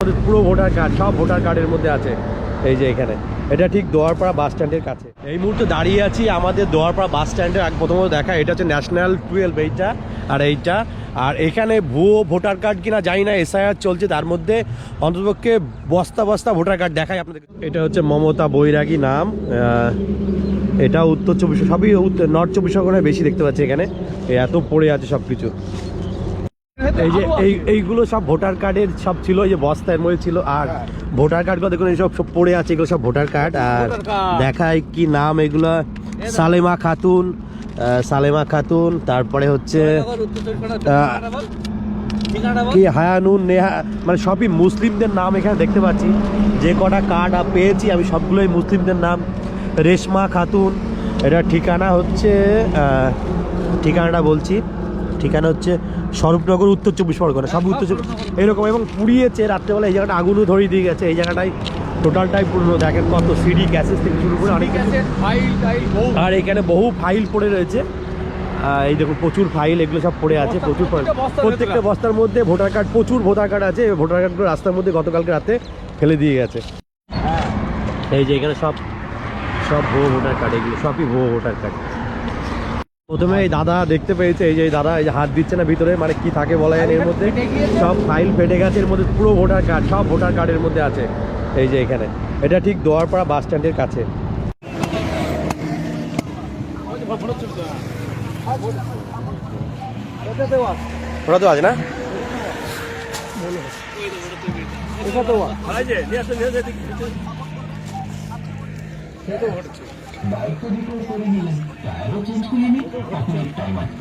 পুরো voter card, সব voter কার্ডের মধ্যে আছে। এই যে এখানে, এটা ঠিক দোয়ারপাড়া বাস স্ট্যান্ডের কাছে। এই মুহূর্তে দাঁড়িয়ে আছি আমাদের দোয়ারপাড়া বাস স্ট্যান্ডের প্রথমত দেখা, এটা হচ্ছে ন্যাশনাল 12 এইটা আর এইটা। আর এখানে ভুয়ো ভোটার কার্ড কিনা জানি না, এসআইআর চলছে, তার মধ্যে অন্ততপক্ষে বস্তা বস্তা ভোটার কার্ড দেখায় আপনাদের। এটা হচ্ছে মমতা বৈরাগী নাম, এটা উত্তর 24, সবই নর্থ 24 পরগনায় বেশি দেখতে পাচ্ছি এখানে। এত পড়ে আছে সব কিছু। এই যে এইগুলো সব ভোটার কার্ডের সব ছিল, এই যে বস্তার মধ্যে ছিল। আর ভোটার কার্ডগুলো দেখুন এইসব সব পড়ে আছে, এগুলো সব ভোটার কার্ড। আর দেখায় কি নাম এগুলো, সালেমা খাতুন, সালেমা খাতুন, তারপরে হচ্ছে কি হায়ানুন নেহা, মানে সবই মুসলিমদের নাম এখানে দেখতে পাচ্ছি। যে কটা কার্ড পেয়েছি আমি সবগুলোই মুসলিমদের নাম। রেশমা খাতুন, এটা ঠিকানা হচ্ছে, ঠিকানাটা বলছি, ঠিকানা হচ্ছে স্বরূপনগর, উত্তর 24 পরগনা, সব উত্তর 24 এরকম। এবং পুড়িয়েছে রাত্রেবেলা, এই জায়গাটা আগুনও ধরিয়ে দিয়ে গেছে। এই জায়গাটাই টোটালটাই পুরনো, দেখেন কত সিডি ক্যাসেট থেকে শুরু করে অনেক কিছু। আর এখানে বহু ফাইল পড়ে রয়েছে, এই দেখুন প্রচুর ফাইল, এগুলো সব পড়ে আছে, প্রচুর ফাইল। প্রত্যেকটা বস্তার মধ্যে ভোটার কার্ড, প্রচুর ভোটার কার্ড আছে। ভোটার কার্ডগুলো রাস্তার মধ্যে গতকালকে রাতে ফেলে দিয়ে গেছে। এই যে এখানে সব সব ভুয়ো ভোটার কার্ড, এগুলো সবই ভুয়ো ভোটার কার্ড। প্রথমে এই দাদা দেখতে পেয়েছে, এই যে দাদা এই যে হাত দিচ্ছে না ভিতরে, মানে কি থাকে বলা যায় এর মধ্যে, সব ফাইল ফেটে গেছে, এর মধ্যে পুরো ভোটার কার্ড, সব ভোটার কার্ডের মধ্যে আছে। এই যে এখানে, এটা ঠিক দোয়ারপাড়া বাস স্ট্যান্ডের কাছে। ওটা তো আছে না, দায়িত্ব দিতে করে নিলেন, টায়ারও চেঞ্জ করে নিন, এখন এক টাইম আছে।